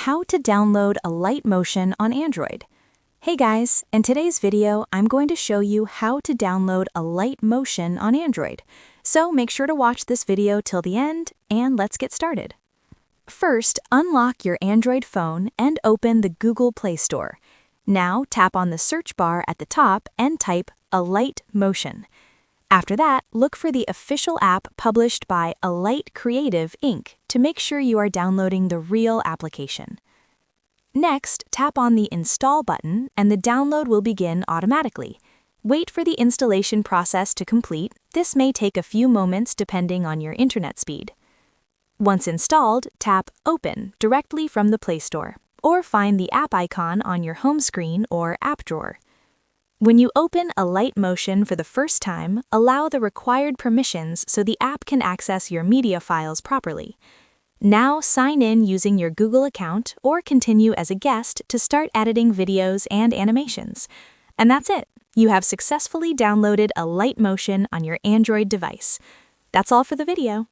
how to download Alight Motion on Android. Hey guys, in today's video, I'm going to show you how to download Alight Motion on Android. So make sure to watch this video till the end, and let's get started. First, unlock your Android phone and open the Google Play Store. Now tap on the search bar at the top and type Alight Motion. After that, look for the official app published by Alight Creative Inc. to make sure you are downloading the real application. Next, tap on the Install button and the download will begin automatically. Wait for the installation process to complete. This may take a few moments depending on your internet speed. Once installed, tap Open directly from the Play Store, or find the app icon on your home screen or app drawer. When you open Alight Motion for the first time, allow the required permissions so the app can access your media files properly. Now sign in using your Google account or continue as a guest to start editing videos and animations. And that's it. You have successfully downloaded Alight Motion on your Android device. That's all for the video.